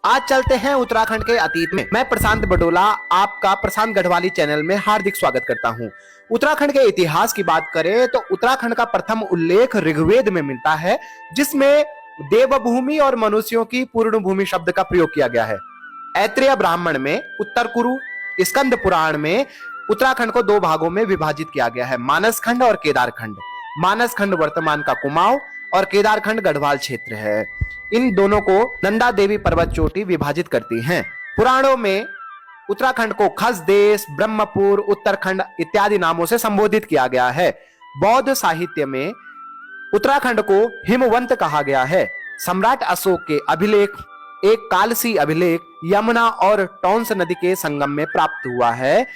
आज चलते हैं उत्तराखंड के अतीत में। मैं प्रशांत बडोला आपका प्रशांत गढ़वाली चैनल में हार्दिक स्वागत करता हूं। उत्तराखंड के इतिहास की बात करें तो उत्तराखंड का प्रथम उल्लेख ऋग्वेद में मिलता है, जिसमें देवभूमि और मनुष्यों की पूर्ण भूमि शब्द का प्रयोग किया गया है। ऐत्रेय ब्राह्मण में, उत्तर कुरु, स्कंद पुराण में उत्तराखंड को दो भागों में विभाजित किया गया है, मानसखंड और केदारखंड। मानसखंड वर्तमान का कुमाऊं और केदारखंड गढ़वाल क्षेत्र है। इन दोनों को नंदा देवी पर्वत चोटी विभाजित करती हैं। पुराणों में उत्तराखंड को खस देश, ब्रह्मपुर, उत्तरखंड इत्यादि नामों से संबोधित किया गया है। बौद्ध साहित्य में उत्तराखंड को हिमवंत कहा गया है। सम्राट अशोक के अभिलेख, एक कालसी अभिलेख यमुना और टॉन्स नदी के संगम में प्राप्त हुआ है।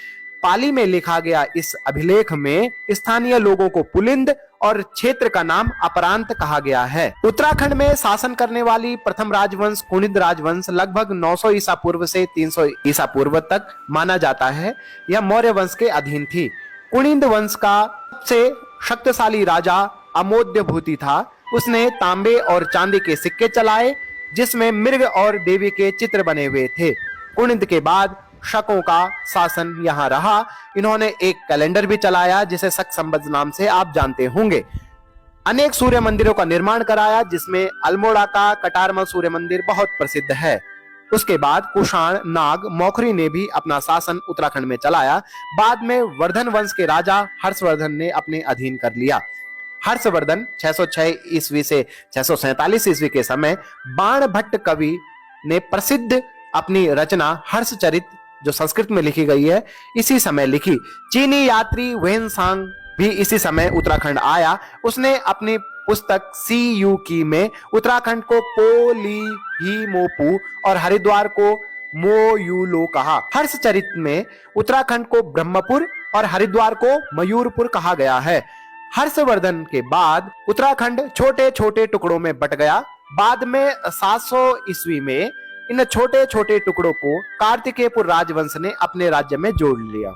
पाली में लिखा गया इस अभिलेख में स्थानीय लोगों को पुलिंद और क्षेत्र का नाम अपरांत कहा गया है। उत्तराखंड में शासन करने वाली प्रथम राजवंश कुणिद राजवंश लगभग 900 ईसा पूर्व से 300 ईसा पूर्व तक माना जाता है। यह मौर्य वंश के अधीन थी। कुणिद वंश का सबसे शक्तिशाली राजा अमोद्य भूति था। उसने तांबे और चांदी के सिक्के चलाए, जिसमें मृग और देवी के चित्र बने हुए थे। कुणिद के बाद शकों का शासन यहां रहा। इन्होंने एक कैलेंडर भी चलाया, जिसे शक संवत नाम से आप जानते होंगे। अनेक सूर्य मंदिरों का निर्माण कराया, जिसमें अल्मोड़ा का कटारमा सूर्य मंदिर बहुत प्रसिद्ध है। उसके बाद कुषाण, नाग, मौखरी ने भी अपना शासन उत्तराखंड में चलाया। बाद में वर्धन वंश के राजा हर्षवर्धन ने अपने अधीन कर लिया। हर्षवर्धन 606 ईस्वी से 647 ईस्वी के समय बाण भट्ट कवि ने प्रसिद्ध अपनी रचना हर्षचरित, जो संस्कृत में लिखी गई है, इसी समय लिखी। चीनी यात्री वेनसांग भी इसी समय उत्तराखंड आया। उसने अपनी पुस्तक सी यू की में उत्तराखंड को पो ली ही मोपू और हरिद्वार को मोयूलो कहा। हर्षचरित में उत्तराखंड को ब्रह्मपुर और हरिद्वार को मयूरपुर कहा गया है। हर्षवर्धन के बाद उत्तराखंड छोटे छोटे टुकड़ों में बट गया। बाद में 700 ईस्वी में इन छोटे छोटे टुकड़ों को कार्तिकेयपुर राजवंश ने अपने राज्य में जोड़ लिया।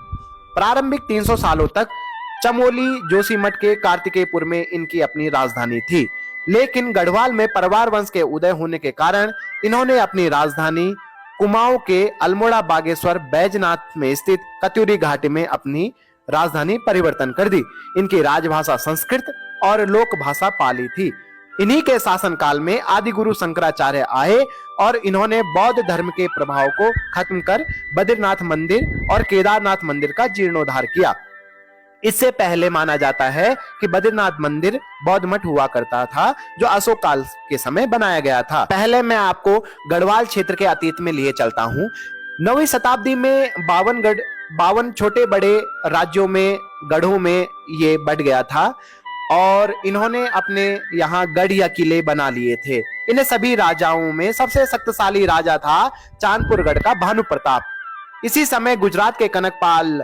प्रारंभिक 300 सालों तक चमोली जोशीमठ के कार्तिकेयपुर में इनकी अपनी राजधानी थी, लेकिन गढ़वाल में परवार वंश के उदय होने के कारण इन्होंने अपनी राजधानी कुमाऊं के अल्मोड़ा बागेश्वर बैजनाथ में स्थित कत्यूरी घाटी में अपनी राजधानी परिवर्तन कर दी। इनकी राजभाषा संस्कृत और लोक भाषा पाली थी। इन्हीं के शासनकाल में आदि गुरु शंकराचार्य आए और इन्होंने बौद्ध धर्म के प्रभाव को खत्म कर बद्रीनाथ मंदिर और केदारनाथ मंदिर का जीर्णोद्धार किया। इससे पहले माना जाता है कि बद्रीनाथ मंदिर बौद्ध मठ हुआ करता था, जो अशोक काल के समय बनाया गया था। पहले मैं आपको गढ़वाल क्षेत्र के अतीत में लिए चलता हूँ। 9वीं शताब्दी में 52 छोटे बड़े राज्यों में, गढ़ों में ये बढ़ गया था और इन्होंने अपने यहाँ गढ़ या किले बना लिए थे। इन सभी राजाओं में सबसे शक्तिशाली राजा था चांदपुरगढ़ का भानु प्रताप। इसी समय गुजरात के कनकपाल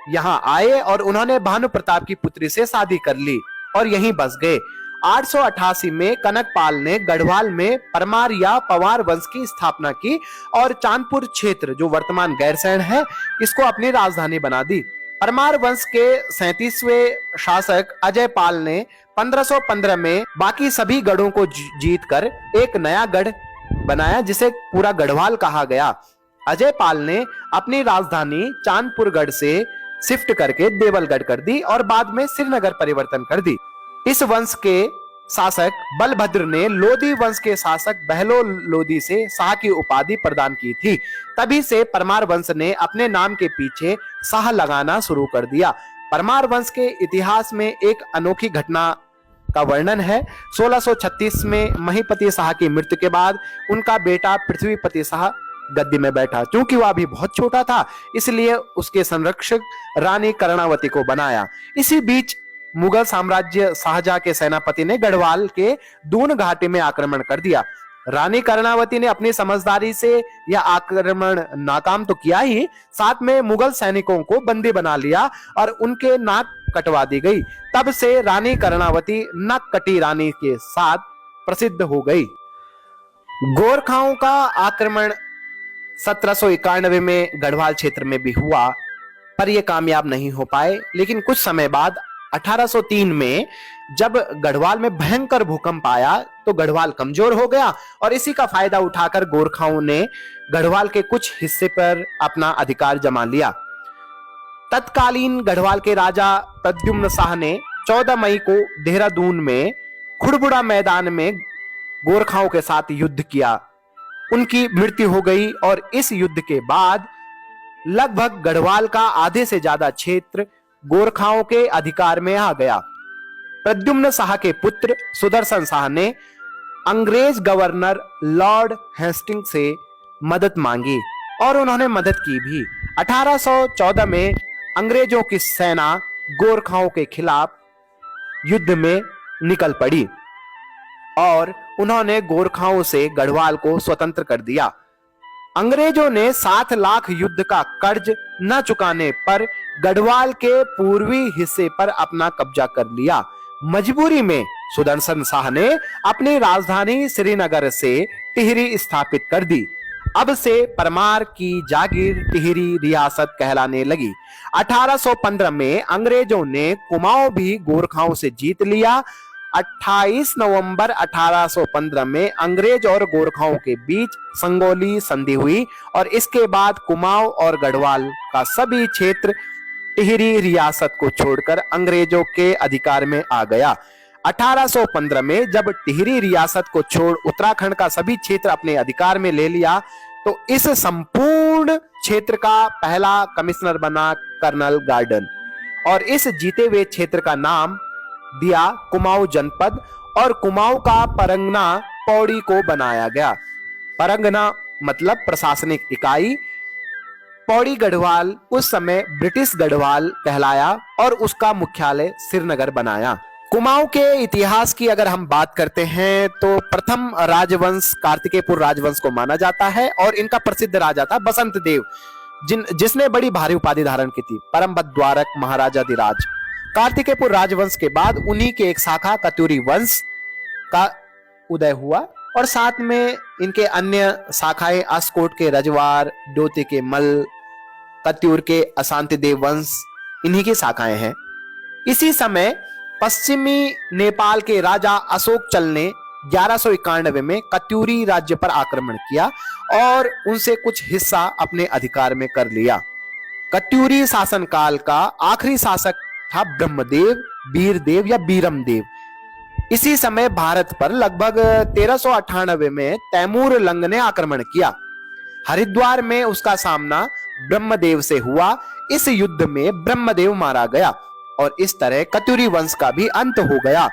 यहाँ आए और उन्होंने भानु प्रताप की पुत्री से शादी कर ली और यहीं बस गए। 888 में कनकपाल ने गढ़वाल में परमार या पवार वंश की स्थापना की और चांदपुर क्षेत्र, जो वर्तमान गैरसैंण है, इसको अपनी राजधानी बना दी। परमार वंश के 37वें शासक अजय पाल ने 1515 में बाकी सभी गढ़ों को जीतकर एक नया गढ़ बनाया, जिसे पूरा गढ़वाल कहा गया। अजय पाल ने अपनी राजधानी चांदपुरगढ़ से शिफ्ट करके देवलगढ़ कर दी और बाद में श्रीनगर परिवर्तन कर दी। इस वंश के शासक बलभद्र ने लोधी वंश के शासक बहलो लोधी से शाह की उपाधि प्रदान की थी। तभी से परमार वंश ने अपने नाम के पीछे शाह लगाना शुरू कर दिया। परमार वंश के इतिहास में एक अनोखी घटना का वर्णन है। 1636 में महीपति शाह की मृत्यु के बाद उनका बेटा पृथ्वीपति शाह गद्दी में बैठा। क्योंकि वह अभी बहुत छोटा था, इसलिए उसके संरक्षक रानी कर्णावती को बनाया। इसी बीच मुगल साम्राज्य शाहजहां के सेनापति ने गढ़वाल के दून घाटी में आक्रमण कर दिया। रानी कर्णावती ने अपनी समझदारी से यह आक्रमण नाकाम तो किया ही, साथ में मुगल सैनिकों को बंदी बना लिया और उनके नाक कटवा दी गई। तब से रानी कर्णावती नक कटी रानी के साथ प्रसिद्ध हो गई। गोरखाओं का आक्रमण 1791 में गढ़वाल क्षेत्र में भी हुआ, पर यह कामयाब नहीं हो पाए। लेकिन कुछ समय बाद 1803 में जब गढ़वाल में भयंकर भूकंप आया तो गढ़वाल कमजोर हो गया और इसी का फायदा उठाकर गोरखाओं ने गढ़वाल के कुछ हिस्से पर अपना अधिकार जमा लिया। तत्कालीन गढ़वाल के राजा प्रद्युम्न शाह ने 14 मई को देहरादून में खुड़बुड़ा मैदान में गोरखाओं के साथ युद्ध किया। उनकी मृत्यु हो गई और इस युद्ध के बाद लगभग गढ़वाल का आधे से ज्यादा क्षेत्र गोरखाओं के अधिकार में आ गया। प्रद्युम्न शाह के पुत्र सुदर्शन शाह ने अंग्रेज गवर्नर लॉर्ड हेस्टिंग्स से मदद मांगी और उन्होंने मदद की भी। 1814 में अंग्रेजों की सेना गोरखाओं के खिलाफ युद्ध में निकल पड़ी और उन्होंने गोरखाओं से गढ़वाल को स्वतंत्र कर दिया। अंग्रेजों ने 7 लाख युद्ध का कर्ज न चुकाने पर गढ़वाल के पूर्वी हिस्से पर अपना कब्जा कर लिया। मजबूरी में सुदर्शन शाह ने अपनी राजधानी श्रीनगर से टिहरी स्थापित कर दी। अब से परमार की जागीर टिहरी रियासत कहलाने लगी। 1815 में अंग्रेजों ने कुमाऊं भी गोरखाओं से जीत लिया। 28 नवंबर 1815 में अंग्रेज और गोरखाओं के बीच संगोली संधि हुई और इसके बाद कुमाऊं और गढ़वाल का सभी क्षेत्र टिहरी रियासत को छोड़कर अंग्रेजों के अधिकार में आ गया। 1815 में जब टिहरी रियासत को छोड़ उत्तराखंड का सभी क्षेत्र अपने अधिकार में ले लिया तो इस संपूर्ण क्षेत्र का पहला कमिश्नर बना कर्नल गार्डन और इस जीते हुए क्षेत्र का नाम दिया कुमाऊं जनपद और कुमाऊं का परगना पौड़ी को बनाया गया। परगना मतलब प्रशासनिक इकाई। पौड़ी गढ़वाल उस समय ब्रिटिश गढ़वाल कहलाया और उसका मुख्यालय श्रीनगर बनाया। कुमाऊं के इतिहास की अगर हम बात करते हैं तो प्रथम राजवंश कार्तिकेयपुर राजवंश को माना जाता है और इनका प्रसिद्ध राजा था बसंत देव जिसने बड़ी भारी उपाधि धारण की थी, परम द्वारक महाराजाधिराज। कार्तिकेयपुर राजवंश के बाद उन्हीं के एक शाखा कत्यूरी वंश का उदय हुआ और साथ में इनके अन्य शाखाएं अस्कोट के रजवार, डोते के मल, कत्यूर के अशांति देव वंश इन्हीं की शाखाएं हैं। इसी समय पश्चिमी नेपाल के राजा अशोक चल ने 1191 में कत्यूरी राज्य पर आक्रमण किया और उनसे कुछ हिस्सा अपने अधिकार में कर लिया। कत्यूरी शासनकाल का आखिरी शासक था ब्रह्मदेव, बीरदेव या बीरमदेव। इसी समय भारत पर लगभग 1398 में तैमूर लंग ने आक्रमण किया। हरिद्वार में उसका सामना ब्रह्मदेव से हुआ। इस युद्ध में ब्रह्मदेव मारा गया और इस तरह कत्यूरी वंश का भी अंत हो गया।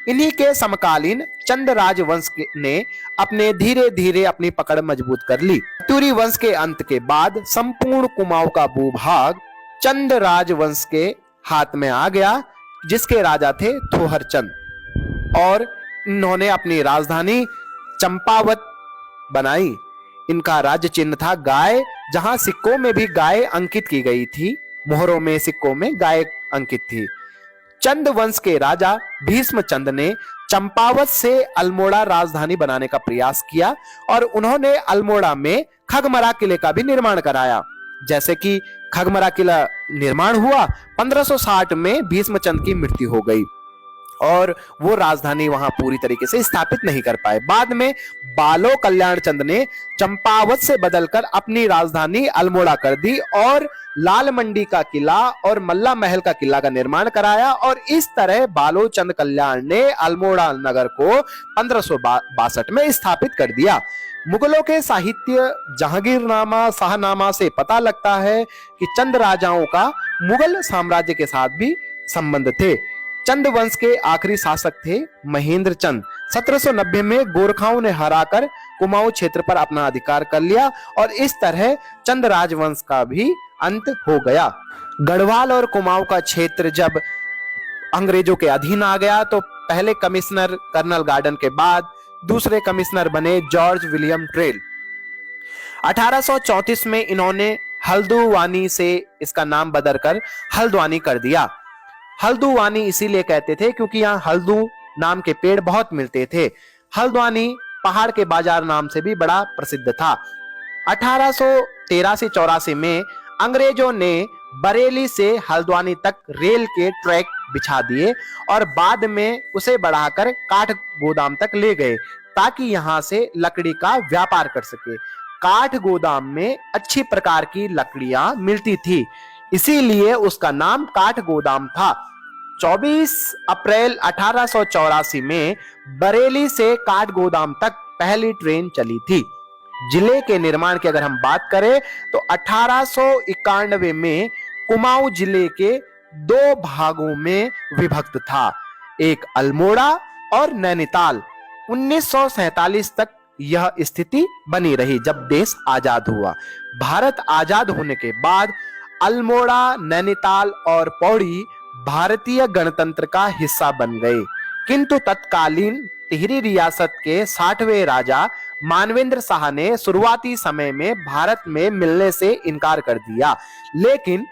इन्हीं के समकालीन चंद राजवंश ने अपने धीरे धीरे अपनी पकड़ मजबूत कर ली। कत्यूरी वंश के अंत के बाद संपूर्ण कुमाऊं का भूभाग चंद राजवंश के हाथ में आ गया जिसके राजा थे थोहर चंद और इन्होंने अपनी राजधानी चंपावत बनाई। इनका राज्य चिन्ह था गाय, जहां सिक्कों में भी गाय अंकित की गई थी। मोहरों में, सिक्कों में गाय अंकित थी। चंद वंश के राजा भीष्म चंद ने चंपावत से अल्मोड़ा राजधानी बनाने का प्रयास किया और उन्होंने अल्मोड़ा में खगमरा किले का भी निर्माण कराया। जैसे कि खगमरा किला निर्माण हुआ, 1560 में भीष्म चंद की मृत्यु हो गई और वो राजधानी वहां पूरी तरीके से स्थापित नहीं कर पाए। बाद में बालो कल्याण चंद ने चंपावत से बदलकर अपनी राजधानी अल्मोड़ा कर दी और लाल मंडी का किला और मल्ला महल का किला का निर्माण कराया और इस तरह बालो चंद कल्याण ने अल्मोड़ा नगर को 1562 में स्थापित कर दिया। मुगलों के साहित्य जहांगीरनामा, शाहनामा से पता लगता है कि चंद राजाओं का मुगल साम्राज्य के साथ भी संबंध थे। चंद वंश के आखिरी शासक थे महेंद्र चंद। 1790 में गोरखाओं ने हराकर कुमाऊं क्षेत्र पर अपना अधिकार कर लिया और इस तरह चंद राजवंश का भी अंत हो गया। गढ़वाल और कुमाऊं का क्षेत्र जब अंग्रेजों के अधीन आ गया तो पहले कमिश्नर कर्नल गार्डन के बाद दूसरे कमिश्नर बने जॉर्ज विलियम ट्रेल। 1834 में इन्होंने हल्दुवानी से इसका नाम बदलकर हल्द्वानी कर दिया। हल्दुवानी इसीलिए कहते थे क्योंकि यहाँ हल्दू नाम के पेड़ बहुत मिलते थे। हल्द्वानी पहाड़ के बाजार नाम से भी बड़ा प्रसिद्ध था। 1883-84 में अंग्रेजों ने बरेली से हल्द्वानी तक रेल के ट्रैक बिछा दिए और बाद में उसे बढ़ाकर काठ गोदाम तक ले गए ताकि यहां से लकड़ी का व्यापार कर सके। काठ गोदाम में अच्छी प्रकार की लकड़ियां मिलती थी, इसीलिए उसका नाम काठ गोदाम था। 24 अप्रैल 1884 में बरेली से काठ गोदाम तक पहली ट्रेन चली थी। जिले के निर्माण की अगर हम बात करें तो 1891 में कुमाऊं जिले के दो भागों में विभक्त था, एक अल्मोड़ा और नैनीताल। 1947 तक यह स्थिति बनी रही जब देश आजाद हुआ। भारत आजाद होने के बाद अल्मोड़ा, नैनीताल और पौड़ी भारतीय गणतंत्र का हिस्सा बन गए, किंतु तत्कालीन टिहरी रियासत के 60वें राजा मानवेंद्र शाह ने शुरुआती समय में भारत में मिलने से इनकार कर दिया, लेकिन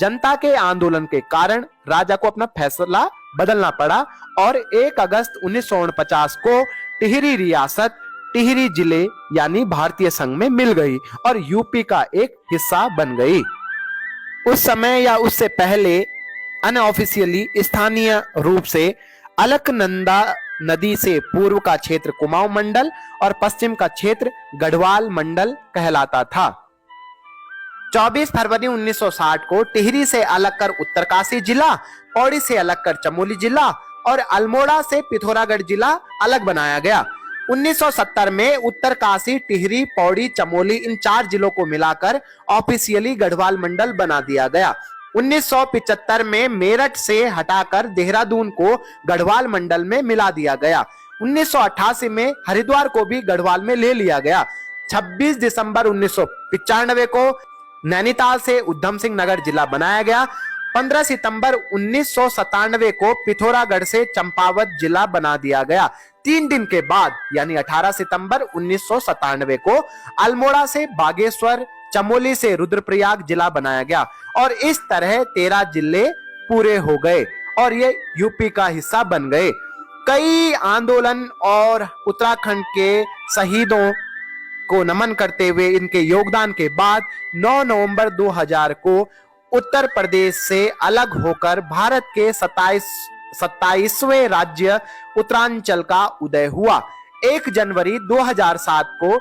जनता के आंदोलन के कारण राजा को अपना फैसला बदलना पड़ा और 1 अगस्त 1949 को टिहरी रियासत टिहरी जिले यानी भारतीय संघ में मिल गई और यूपी का एक हिस्सा बन गई। उस समय या उससे पहले अनऑफिशियली स्थानीय रूप से अलकनंदा नदी से पूर्व का क्षेत्र कुमाऊं मंडल और पश्चिम का क्षेत्र गढ़वाल मंडल कहलाता था। 24 फरवरी 1960 को टिहरी से अलग कर उत्तरकाशी जिला, पौड़ी से अलग कर चमोली जिला और अल्मोड़ा से पिथौरागढ़ जिला अलग बनाया गया। 1970 में उत्तरकाशी, टिहरी, पौड़ी, चमोली इन 4 जिलों को मिलाकर ऑफिशियली गढ़वाल मंडल बना दिया गया। 1975 में मेरठ से हटाकर देहरादून को गढ़वाल मंडल में मिला दिया गया। 1988 में हरिद्वार को भी गढ़वाल में ले लिया गया। 26 दिसंबर 1995 को नैनीताल से उधम सिंह नगर जिला बनाया गया। 15 सितंबर 1997 को पिथौरागढ़ से चंपावत जिला बना दिया गया। 3 दिन के बाद यानी 18 सितंबर 1997 को अल्मोड़ा से बागेश्वर, चमोली से रुद्रप्रयाग जिला बनाया गया और इस तरह 13 जिले पूरे हो गए और ये यूपी का हिस्सा बन गए। कई आंदोलन और उत्तराखंड के शहीदों को नमन करते हुए इनके योगदान के बाद 9 नवंबर 2000 को उत्तर प्रदेश से अलग होकर भारत के 27वें राज्य उत्तरांचल का उदय हुआ। 1 जनवरी 2007 को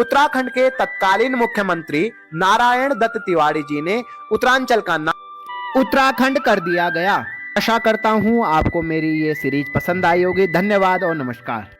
उत्तराखंड के तत्कालीन मुख्यमंत्री नारायण दत्त तिवारी जी ने उत्तरांचल का नाम उत्तराखंड कर दिया गया। आशा करता हूं आपको मेरी ये सीरीज पसंद आई होगी। धन्यवाद और नमस्कार।